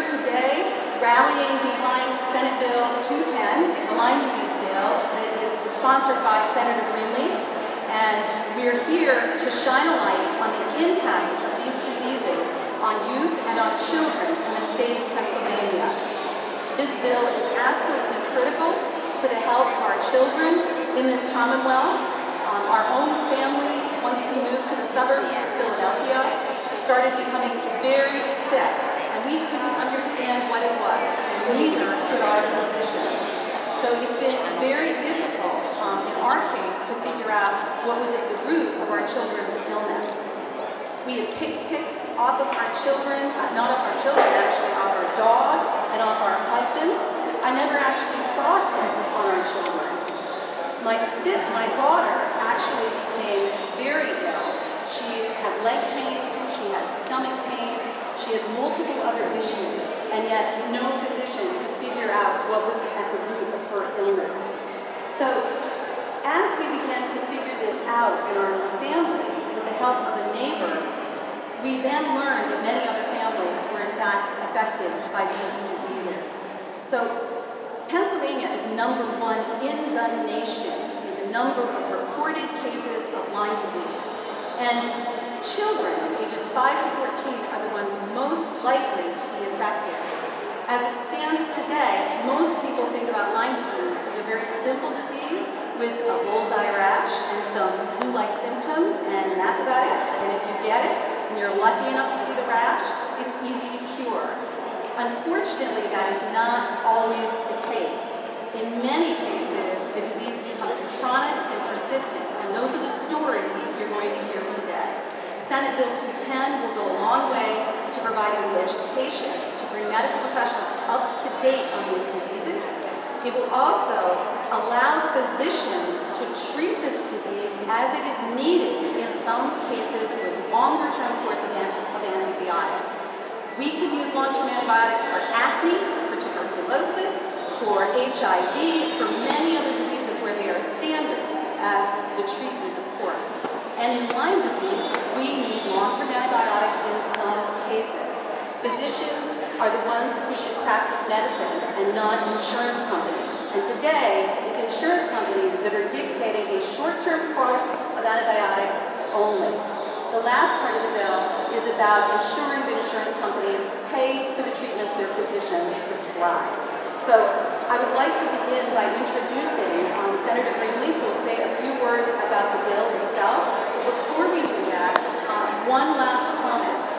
here today rallying behind Senate Bill 210, the Lyme disease bill that is sponsored by Senator Greenleaf. And we're here to shine a light on the impact of these diseases on youth and on children in the state of Pennsylvania. This bill is absolutely critical to the health of our children in this Commonwealth. Our own family, once we moved to the suburbs of Philadelphia, started becoming very sick, and we couldn't understand what it was, and neither could our physicians. So it's been very difficult, in our case, to figure out what was at the root of our children's illness. We had picked ticks off of our children, not off our children, actually, off our dog and off our husband. I never actually saw ticks on our children. My daughter actually became very ill. She had leg pains, she had stomach pains, she had multiple other issues, and yet no physician could figure out what was at the root of her illness. So as we began to figure this out in our family, with the help of a neighbor, we then learned that many other families were in fact affected by these diseases. So Pennsylvania is #1 in the nation in the number of reported cases of Lyme disease. And children ages 5 to 14 are the ones most likely to be affected. As it stands today, most people think about Lyme disease as a very simple disease with a bullseye rash and some flu-like symptoms, and that's about it. And if you get it, and you're lucky enough to see the rash, it's easy to cure. Unfortunately, that is not always the case. In many cases, the disease becomes chronic and persistent, and those are the stories that you're going to hear today. Senate Bill 210 will go a long way to providing the education to bring medical professionals up to date on these diseases. It will also allow physicians to treat this disease as it is needed in some cases with longer-term course of antibiotics. We can use long-term antibiotics for acne, for tuberculosis, for HIV, for many other diseases where they are standard as the treatment, of course. And in Lyme disease, we need long-term antibiotics in some cases. Physicians are the ones who should practice medicine and not insurance companies. And today, it's insurance companies that are dictating a short-term course of antibiotics only. The last part of the bill is about ensuring that insurance companies pay for the treatments their physicians prescribe. So I would like to begin by introducing Senator Greenleaf, who will say a few words about the bill itself. Before we do that, one last comment.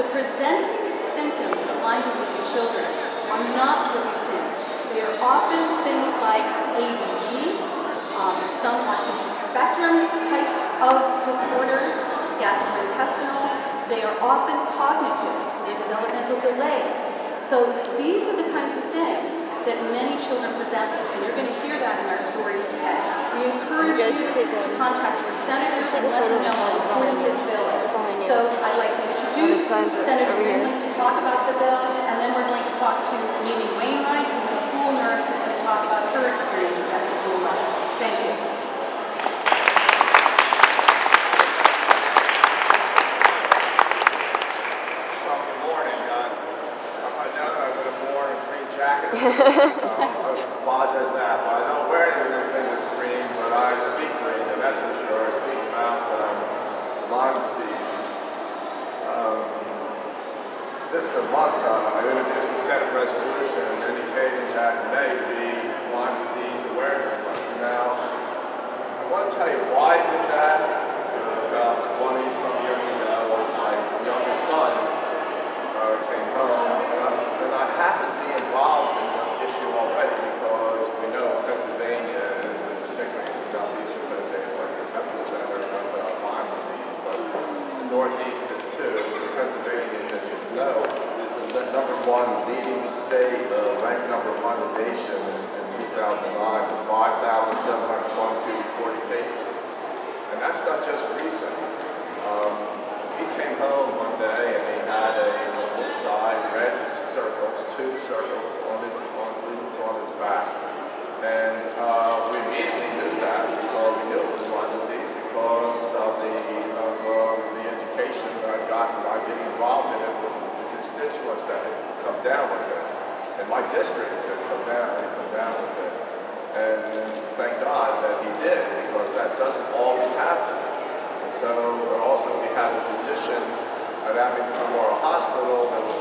The presenting symptoms of Lyme disease in children are not what we think. They are often things like ADD, some autistic spectrum types of disorders, gastrointestinal. They are often cognitive, so they're developmental delays. So these are the kinds of things that many children present with, and you're going to hear that in our stories today. We encourage you to contact your senators and let them know how important this bill is. So I'd like to introduce Senator Greenleaf to talk about the bill, and then we're going to talk to Mimi Wainwright, who's a school nurse, who's going to talk about her experiences at the school level. Thank you. So I apologize that, but I don't wear anything that's green, but I speak green, and that's for sure. I speak about Lyme disease. This month, I introduced a Senate resolution indicating that May be Lyme Disease Awareness Month. Now, I want to tell you why I did that. About 20-some years ago, my youngest son came home, and I happened to be involved in the issue already because we know Pennsylvania is, particularly in southeastern Pennsylvania, is like an epicenter of Lyme disease, but the Northeast is too. Pennsylvania, as you know, is the #1 leading state, ranked #1 in the nation in 2009 with 5,722 reported cases. And that's not just recent. He came home one day and he had a bullseye, red circles, 2 circles on his back. And we immediately knew that because we knew it was Lyme disease because of the education that I got by getting involved in it with the constituents that had come down So, and also we had a physician at Abington Memorial Hospital that was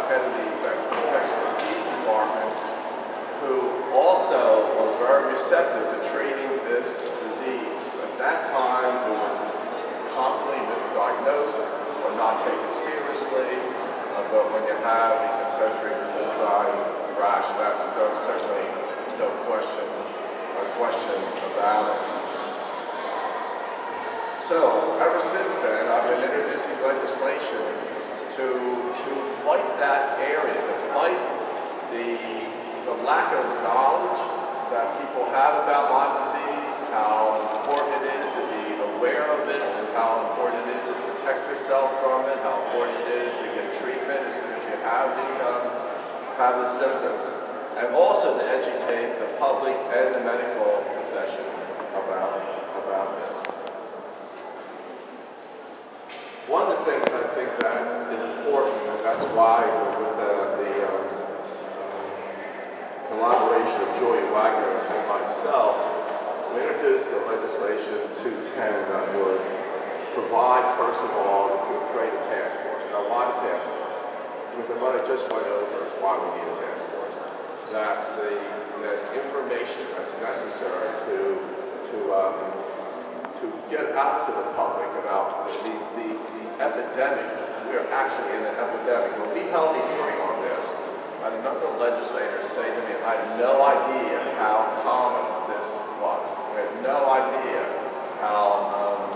head of the infectious disease department, who also was very receptive to treating this disease. At that time, it was commonly misdiagnosed or not taken seriously, but when you have a concentric bullseye rash, that's certainly no question about it. So, ever since then, I've been introducing legislation to fight that area, to fight the lack of knowledge that people have about Lyme disease, how important it is to be aware of it, and how important it is to protect yourself from it, how important it is to get treatment as soon as you have the symptoms, and also to educate the public and the medical profession about this. One of the things I think that is important, and that's why with the collaboration of Joy Wagner and myself, we introduced the legislation 210 that would provide, first of all, to create a task force. Now, why the task force? Because what I just went over is why we need a task force. That the information that's necessary to get out to the public about the epidemic. We are actually in an epidemic. When we held a hearing on this, I had a number of legislators say to me, I had no idea how common this was. I had no idea how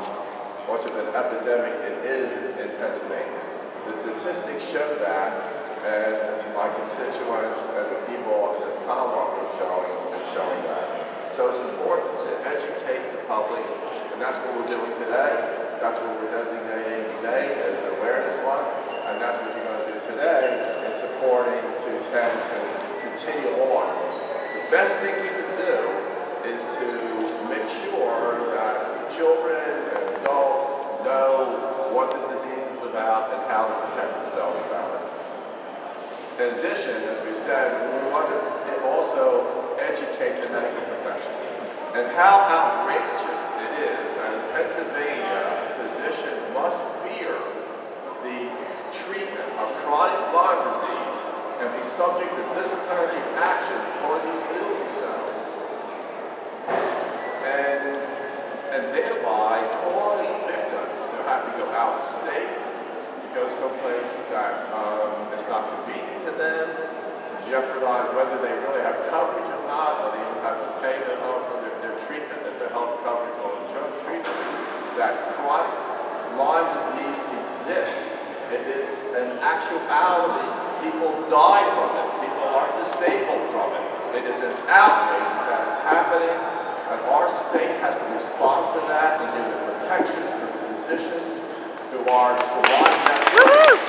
much of an epidemic it is in Pennsylvania. The statistics show that, and my constituents and the people in this Commonwealth are showing that. So it's important to educate the public, and that's what we're doing today. That's what we're designating today as an awareness month, and that's what you're going to do today in supporting 210 to continue on. The best thing we can do is to make sure that children and adults know what the disease is about and how to protect themselves about it. In addition, as we said, we want to also educate the medical profession. And how outrageous it is that in Pennsylvania, a physician must fear the treatment of chronic Lyme disease and be subject to disciplinary action because he's doing so. And thereby cause victims to have to go out of state, to go someplace that is not convenient to them, to jeopardize whether they really have coverage or not, or they even have to pay them for their treatment, that their health coverage or drug treatment. That chronic Lyme disease exists. It is an actuality. People die from it. People are disabled from it. It is an outrage that is happening, and our state has to respond to that and give it protection for physicians who are providing that service.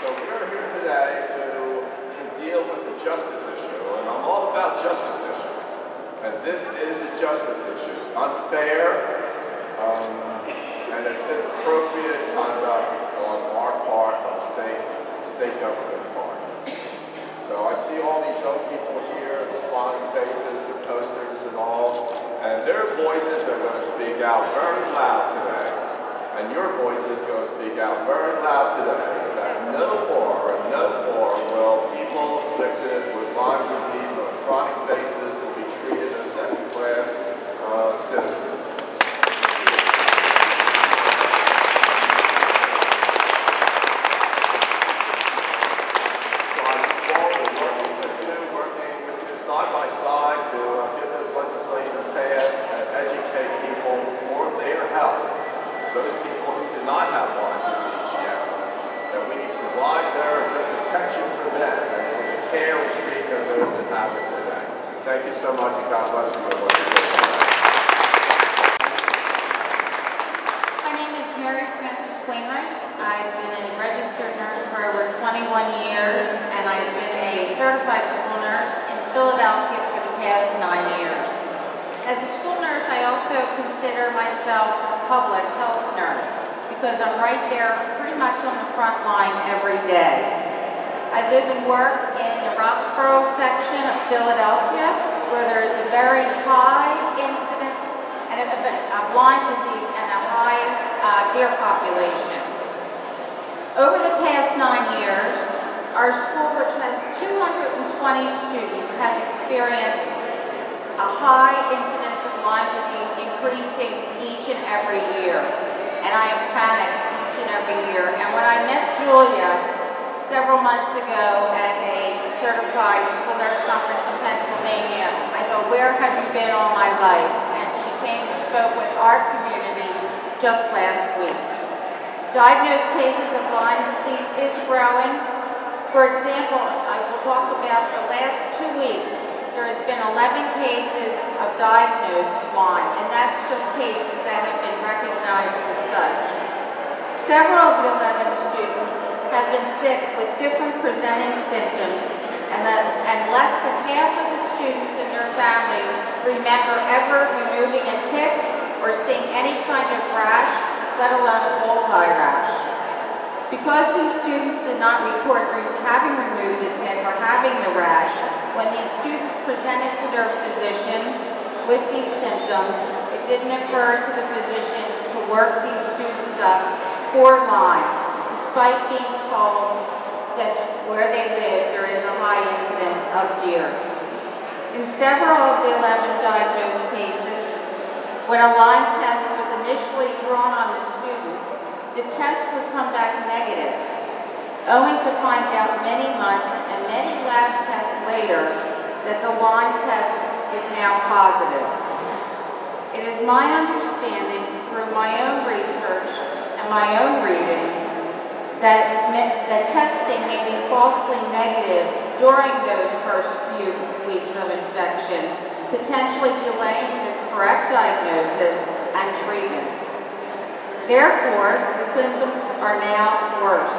So we're here today to deal with the justice issue, and I'm all about justice issues. And this is a justice issue. It's unfair, and it's inappropriate conduct on our part, on the state government part. So I see all these young people here, the smiling faces, the posters and all, and their voices are going to speak out very loud today. And your voices are going to speak out very loud today that no more will people afflicted with Lyme disease on a chronic basis will be treated as second-class citizens. Side by side to get this legislation passed and educate people for their health. Those people who do not have Lyme disease yet, that we can provide their protection for them and for the care and treatment of those that have it today. Thank you so much, and God bless you. My name is Mary Frances Wainwright. I've been a registered nurse for over 21 years, and I've been a certified school nurse in Philadelphia for the past 9 years. As a school nurse, I also consider myself a public health nurse because I'm right there pretty much on the front line every day. I live and work in the Roxborough section of Philadelphia, where there is a very high incidence of Lyme disease and a high deer population. Over the past 9 years, our school, which has 220 students, has experienced a high incidence of Lyme disease increasing each and every year. And I am panicked each and every year. And when I met Julia several months ago at a certified school nurse conference in Pennsylvania, I go, where have you been all my life? And she came and spoke with our community just last week. Diagnosed cases of Lyme disease is growing. For example, I will talk about the last 2 weeks. There has been 11 cases of diagnosed Lyme, and that's just cases that have been recognized as such. Several of the 11 students have been sick with different presenting symptoms, and less than half of the students and their families remember ever removing a tick or seeing any kind of rash, let alone bullseye rash. Because these students did not report having removed the tick or having the rash, when these students presented to their physicians with these symptoms, it didn't occur to the physicians to work these students up for Lyme, despite being told that where they live there is a high incidence of deer. In several of the 11 diagnosed cases, when a Lyme test was initially drawn on the student, the test would come back negative, only to find out many months and many lab tests later that the Lyme test is now positive. It is my understanding through my own research and my own reading that testing may be falsely negative during those first few weeks of infection, potentially delaying the correct diagnosis and treatment. Therefore, the symptoms are now worse,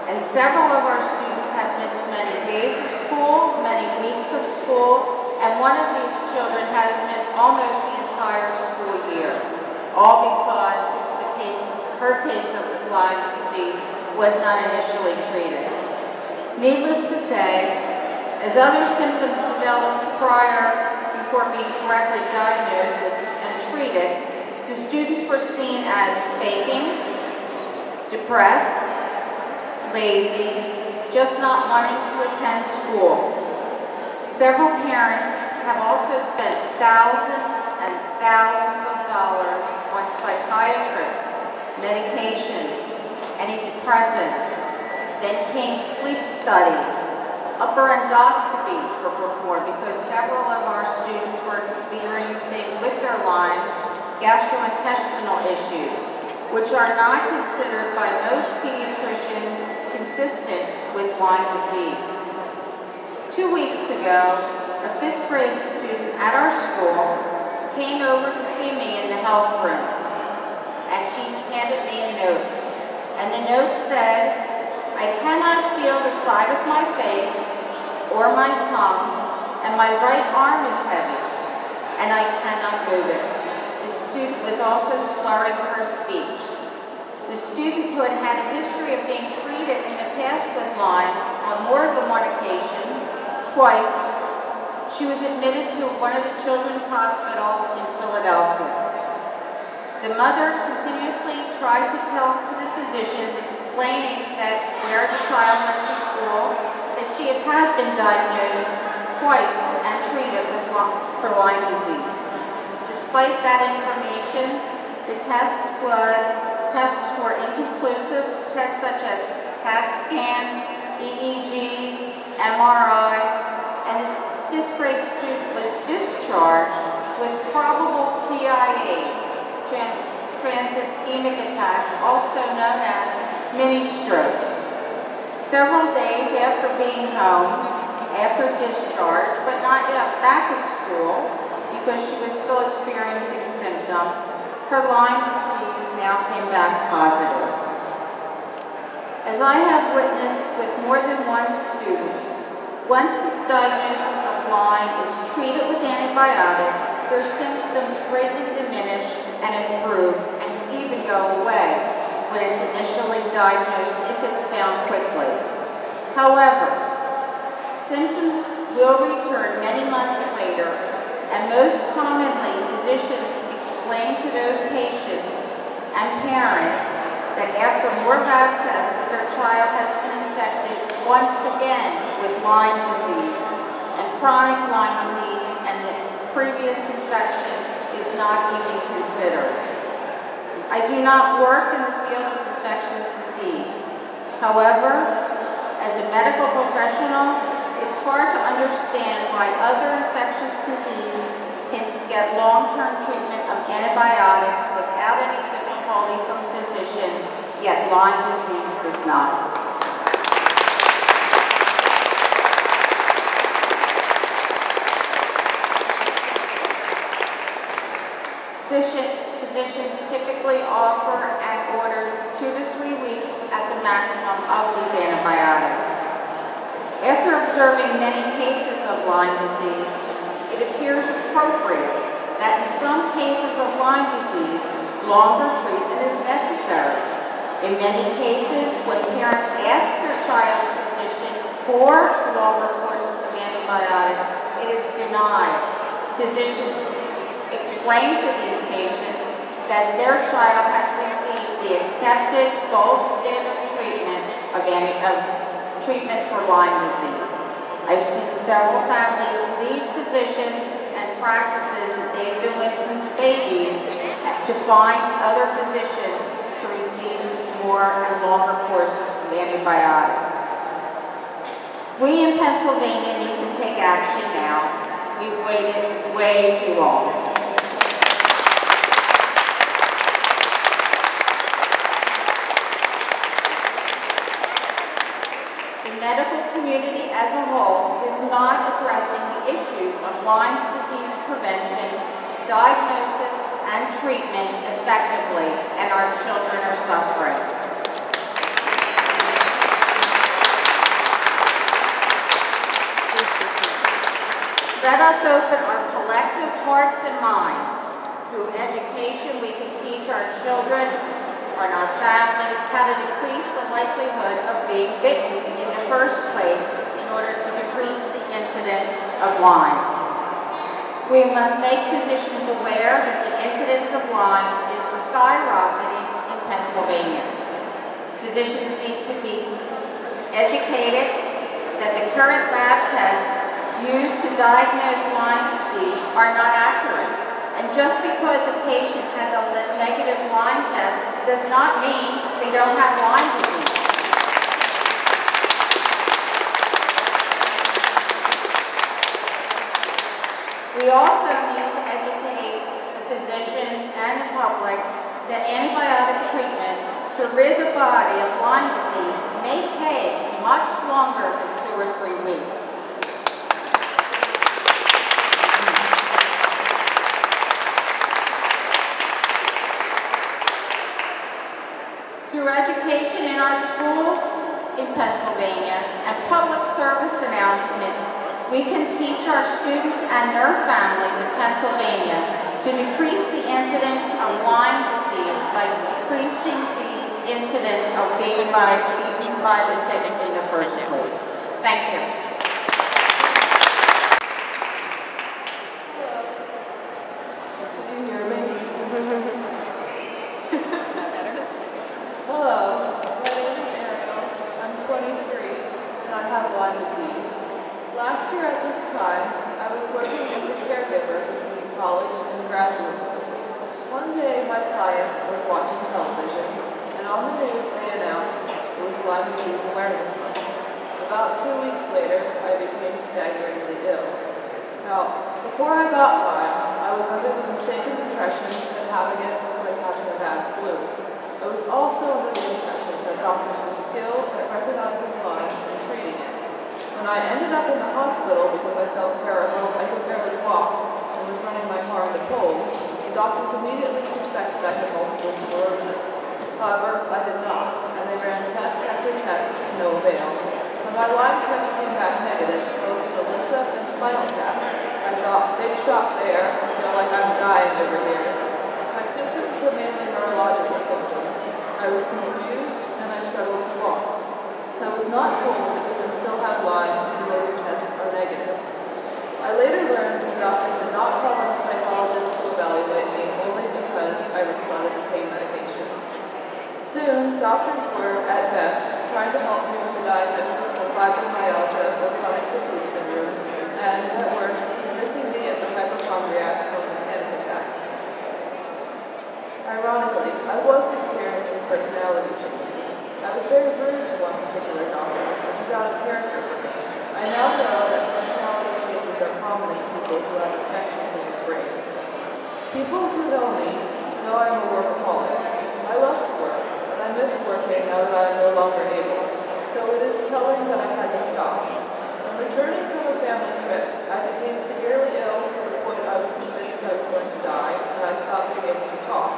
and several of our students have missed many days of school, many weeks of school, and one of these children has missed almost the entire school year, all because her case of the Lyme disease was not initially treated. Needless to say, as other symptoms developed before being correctly diagnosed and treated, the students were seen as faking, depressed, lazy, just not wanting to attend school. Several parents have also spent thousands and thousands of dollars on psychiatrists, medications, antidepressants. Then came sleep studies. Upper endoscopies were performed because several of our students were experiencing with their Lyme gastrointestinal issues, which are not considered by most pediatricians consistent with Lyme disease. 2 weeks ago, a 5th grade student at our school came over to see me in the health room, and she handed me a note. And the note said, "I cannot feel the side of my face or my tongue, and my right arm is heavy, and I cannot move it." The student was also slurring her speech. The student who had had a history of being treated in the past with Lyme on more than one occasion, twice, she was admitted to one of the children's hospitals in Philadelphia. The mother continuously tried to talk to the physicians, explaining that where the child went to school, that she had been diagnosed twice and treated for Lyme disease. Despite that information, the tests were inconclusive. Tests such as CAT scans, EEGs, MRIs, and the 5th grade student was discharged with probable TIAs, transischemic attacks, also known as mini strokes. Several days after being home, after discharge, but not yet back at school because she was still experiencing symptoms, her Lyme disease now came back positive. As I have witnessed with more than one student, once this diagnosis of Lyme is treated with antibiotics, their symptoms greatly diminish and improve and even go away when it's initially diagnosed if it's found quickly. However, symptoms will return many months later, and most commonly, physicians explain to those patients and parents that after more lab tests, their child has been infected once again with Lyme disease and chronic Lyme disease, and the previous infection is not even considered. I do not work in the field of infectious disease. However, as a medical professional, it's hard to understand why other infectious disease can get long-term treatment of antibiotics without any difficulty from physicians, yet Lyme disease does not. Physicians typically offer and order 2 to 3 weeks at the maximum of these antibiotics. After observing many cases of Lyme disease, it appears appropriate that in some cases of Lyme disease, longer treatment is necessary. In many cases, when parents ask their child's physician for longer courses of antibiotics, it is denied. Physicians explain to these patients that their child has received the accepted gold standard treatment of treatment for Lyme disease. I've seen several families leave physicians and practices that they've been with since babies to find other physicians to receive more and longer courses of antibiotics. We in Pennsylvania need to take action now. We've waited way too long. The medical community as a whole is not addressing the issues of Lyme disease prevention, diagnosis, and treatment effectively, and our children are suffering. Let us open our collective hearts and minds. Through education, we can teach our children and our families how to decrease the likelihood of being bitten in the first place in order to decrease the incidence of Lyme. We must make physicians aware that the incidence of Lyme is skyrocketing in Pennsylvania. Physicians need to be educated that the current lab tests used to diagnose Lyme disease are not accurate. And just because a patient has a negative Lyme test does not mean they don't have Lyme disease. We also need to educate the physicians and the public that antibiotic treatments to rid the body of Lyme disease may take much longer than 2 or 3 weeks. Through education in our schools in Pennsylvania and public service announcement, we can teach our students and their families in Pennsylvania to decrease the incidence of Lyme disease by decreasing the incidence of being eaten by the tick in the first place. Thank you. Can you hear me? Hello, my name is Ariel. I'm 23 and I have Lyme disease. Last year at this time, I was working as a caregiver between college and graduate school. One day my client was watching television and on the news they announced it was Lyme Disease Awareness Month. About 2 weeks later, I became staggeringly ill. Now, before I got Lyme, I was under the mistaken impression that having it was like having a bad flu. I was also under the impression that doctors were skilled at recognizing Lyme and treating it. When I ended up in the hospital because I felt terrible, I could barely walk, and was running my car into poles, the doctors immediately suspected I had multiple sclerosis. However, I did not, and they ran test after test to no avail. When my Lyme test came back negative, both the Alyssa and spinal tap, I thought, big shock there, I feel like I'm dying over here. My symptoms were mainly neurological symptoms. I was confused and I struggled to walk. I was not told if it was doctors were, at best, trying to help me with the diagnosis of fibromyalgia or chronic fatigue syndrome, and at worst, dismissing me as a hypochondriac from panic attacks. Ironically, I was experiencing personality changes. I was very rude to one particular doctor, which is out of character for me. I now know that personality changes are common in people who have infections in their brains. People who know me know I'm a workaholic. I love to work, but I miss working now that I am no longer able, so it is telling that I had to stop. When returning from a family trip, I became severely ill to the point I was convinced I was going to die, and I stopped being able to talk.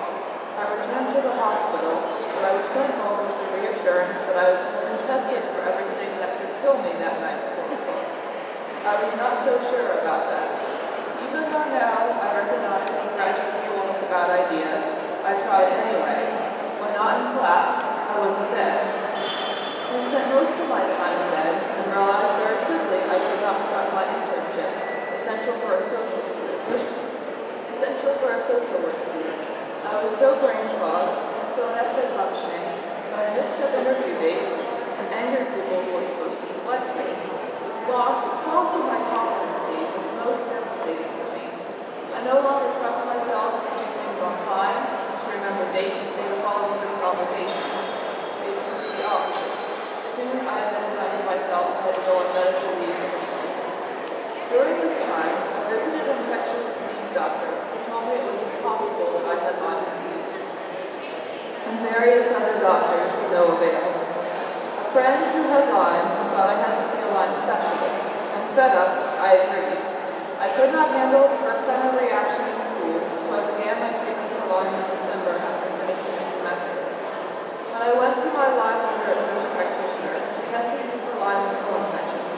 I returned to the hospital, but I was sent home with the reassurance that I had been tested for everything that could kill me that night, quote-unquote. I was not so sure about that. Even though now I recognize graduate school was a bad idea, I tried anyway. When not in class, I was in bed. I spent most of my time in bed and realized very quickly I could not start my internship, essential for a social work student. I was so brain fogged and so inept at functioning that I mixed up interview dates and angered people who were supposed to select me. This loss of my competency was most devastating for me. I no longer trust myself to do things on time, to remember dates, or to follow through obligations. It's the opposite. Soon I identified myself I had to go on medical leave from school. During this time, I visited an infectious disease doctor who told me it was impossible that I had Lyme disease, and various other doctors to no avail. A friend who had Lyme thought I had to see a Lyme specialist, and fed up, I agreed. I could not handle the first-time reaction in school, so I began my treatment for Lyme in December after finishing a semester. When I went to my Lyme nurse practitioner, she tested me for Lyme and co-infections.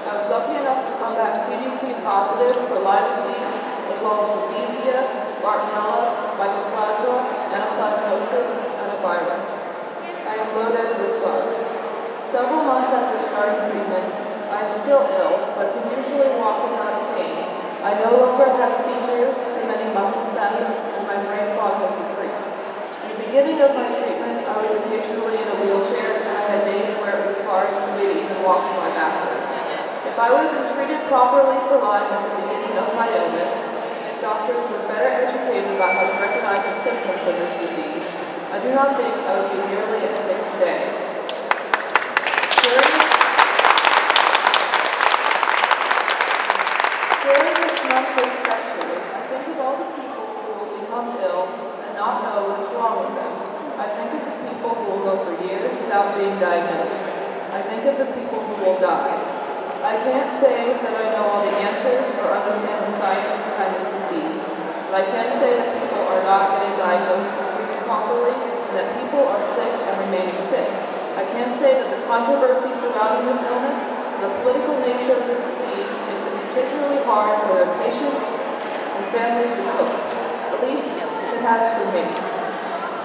I was lucky enough to come back CDC positive for Lyme disease, as well as Babesia, Bartonella, Mycoplasma, Anaplasmosis, and a virus. I am loaded with bugs. Several months after starting treatment, I am still ill, but can usually walk without pain. I no longer have seizures, many muscle spasms, and my brain fog has decreased. In the beginning of my treatment, I was occasionally in a wheelchair, and I had days where it was hard for me to even walk to my bathroom. If I would have been treated properly for Lyme at the beginning of my illness, if doctors were better educated about how to recognize the symptoms of this disease, I do not think I would be nearly as sick today. During this month especially, I think of all the people who will become ill and not know what is wrong with them. I think of the people who will go for years without being diagnosed. I think of the people who will die. I can't say that I know all the answers or understand the science behind this disease, but I can say that people are not getting diagnosed or treated properly, and that people are sick and remaining sick. I can say that the controversy surrounding this illness and the political nature of this disease makes it particularly hard for their patients and families to cope. At least it has for me.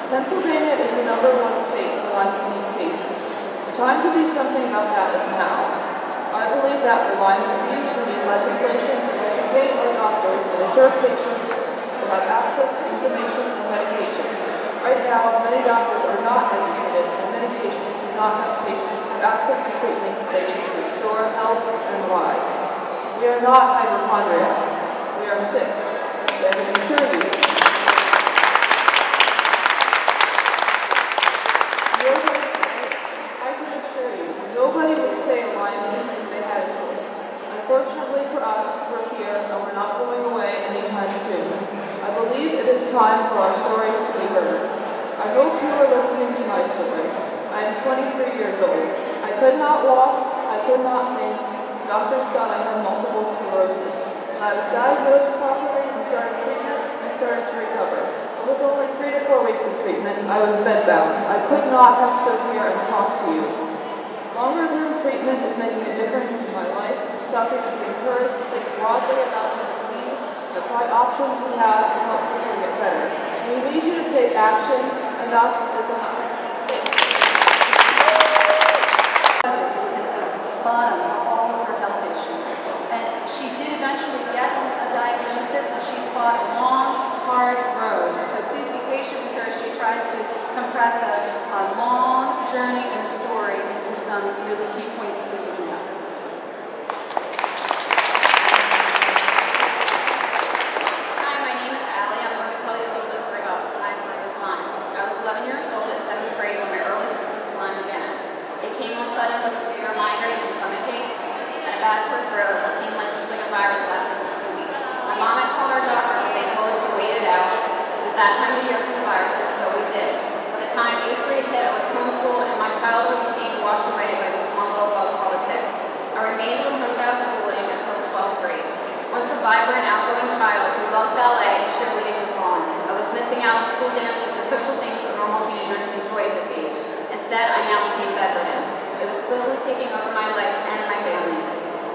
Pennsylvania is the #1 state for Lyme disease cases. The time to do something about that is now. I believe that for Lyme disease, we need legislation to educate our doctors and assure patients will have access to information and medication. Right now, many doctors are not educated, and many patients do not have access to treatments they need to restore health and lives. We are not hypochondriacs. We are sick. I can assure you. Nobody would stay alive if they had a choice. Unfortunately for us, we're here and we're not going away anytime soon. I believe it is time for our stories to be heard. I hope you are listening to my story. I am 23 years old. I could not walk, I could not think. Doctors thought I had multiple sclerosis. When I was diagnosed properly and started treatment, I started to recover. But with only 3 to 4 weeks of treatment, I was bedbound. I could not have stood here and talked to you. Longer-term treatment is making a difference in my life. Doctors have been encouraged to think broadly about this disease and apply options we have to help people get better. We need you to take action. Enough is enough. It was at the bottom of all of her health issues. And she did eventually get a diagnosis, and she's fought a long, hard road. So please be patient with her as she tries to compress a long, some really key points for you to know. Hi, my name is Allie. I'm going to tell you a little bit story about when I started with Lyme. I was 11 years old in 7th grade when my early symptoms of Lyme began. It came all sudden with a severe migraine and stomach ache, and a bad sore throat that seemed just like a virus lasted for 2 weeks. My mom had called our doctor, but they told us to wait it out. It was that time of year for the viruses, so we did. By the time 8th grade hit, I was homeschooled, and my childhood was being washed away by this one little bug called a tick. I remained home without schooling until 12th grade. Once a vibrant, outgoing child who loved ballet and cheerleading was gone. I was missing out on school dances and social things that normal teenagers enjoy at this age. Instead, I now became bedridden. It was slowly taking over my life and my family's.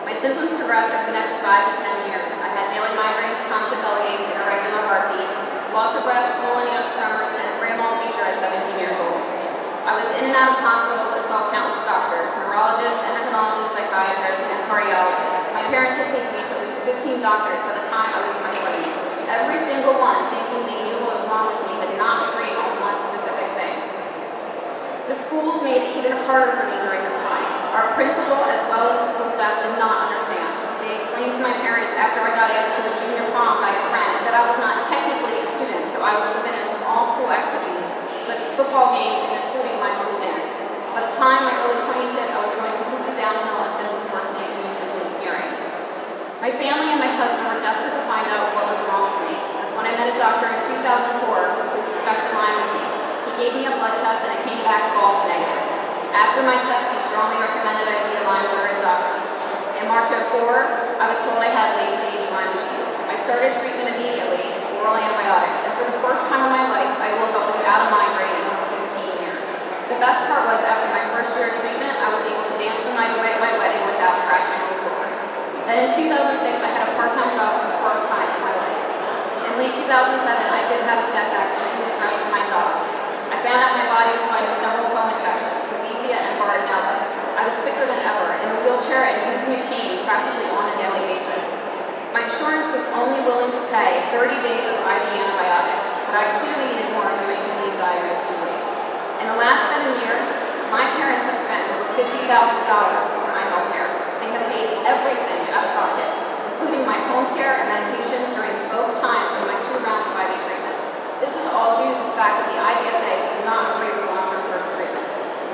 My symptoms progressed over the next 5 to 10 years. I had daily migraines, constant belly aches, and irregular heartbeat, loss of breath, swollen ears, tremors, and a grand mal seizure at 17 years old. I was in and out of hospitals and saw countless doctors, neurologists, endocrinologists, psychiatrists, and cardiologists. My parents had taken me to at least 15 doctors by the time I was in my 20s. Every single one thinking they knew what was wrong with me, but not agreeing on one specific thing. The schools made it even harder for me during this time. Our principal, as well as the school staff, did not understand. They explained to my parents after I got asked to a junior prom by a friend that I was not technically a student, so I was forbidden from all school activities, such as football games and including my school dance. By the time my early 20s hit, I was going completely downhill and symptoms worsening and new symptoms appearing. My family and my husband were desperate to find out what was wrong with me. That's when I met a doctor in 2004 who suspected Lyme disease. He gave me a blood test and it came back false negative. After my test, he strongly recommended I see a Lyme-allergic doctor. In March of 2004, I was told I had late-stage Lyme disease. I started treatment immediately with oral antibiotics, and for the first time in my life, I woke up without a migraine in over 15 years. The best part was after my first year of treatment, I was able to dance the night away at my wedding without crashing on the floor. Then in 2006, I had a part-time job for the first time in my life. In late 2007, I did have a setback due to the stress of my job. I found out my body was fighting several co-infections, Babesia and Bartonella. I was sicker than ever, in a wheelchair and using a cane practically on a daily basis. My insurance was only willing to pay 30 days of IV antibiotics, but I clearly needed more doing to be diagnosed too late. In the last 7 years, my parents have spent over $50,000 for my health care. They have paid everything out of pocket, including my home care and medications during both times of my 2 rounds of IV treatment. This is all due to the fact that the IDSA does not agree with long-term course treatment.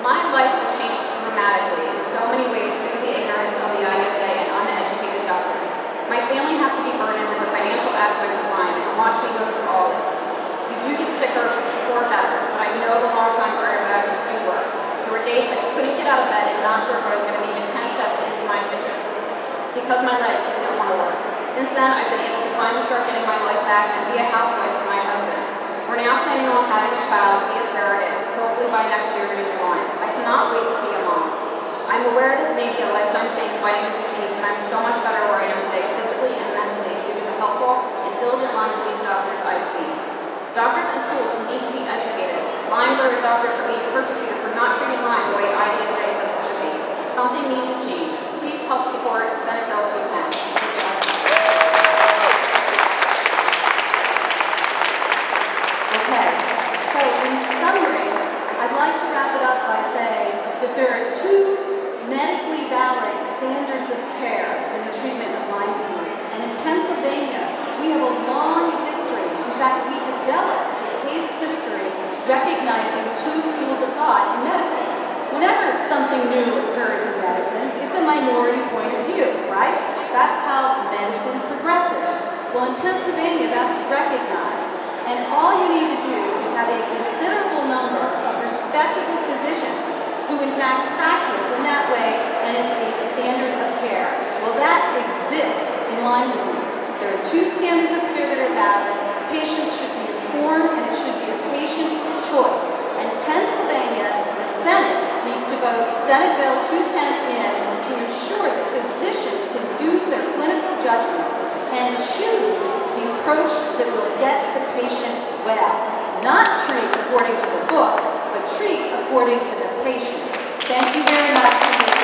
My life has changed dramatically in so many ways due to the ignorance of the IDSA and uneducated doctors. My family has to be burdened with the financial aspect of Lyme and watch me go through all this. You do get sicker or better, but I know the long-term antibiotics do work. There were days that I couldn't get out of bed and not sure if I was going to make it 10 steps into my kitchen because my legs didn't want to work. Since then, I've been able to finally start getting my life back and be a housewife to my husband. We're now planning on having a child via surrogate, hopefully by next year due to Lyme. I cannot wait to be a mom. I'm aware this may be a lifetime thing fighting this disease, but I'm so much better where I am today physically and mentally due to the helpful and diligent Lyme disease doctors I've seen. Doctors and schools need to be educated. Lyme-allergic doctors are being persecuted for not treating Lyme the way IDSA says it should be. Something needs to change. Please help support Senate Bill 210. Okay, so in summary, I'd like to wrap it up by saying that there are 2 medically valid standards of care in the treatment of Lyme disease. And in Pennsylvania, we have a long history. In fact, we developed a case history recognizing 2 schools of thought in medicine. Whenever something new occurs in medicine, it's a minority point of view, right? That's how medicine progresses. Well, in Pennsylvania, that's recognized. And all you need to do is have a considerable number of respectable physicians who in fact practice in that way, and it's a standard of care. Well, that exists in Lyme disease. There are 2 standards of care that are valid. Patients should be informed, and it should be a patient choice. And Pennsylvania, the Senate, needs to vote Senate Bill 210 in to ensure that physicians can use their clinical judgment and choose the approach that will get the patient well. Not treat according to the book, but treat according to the patient. Thank you very much for listening.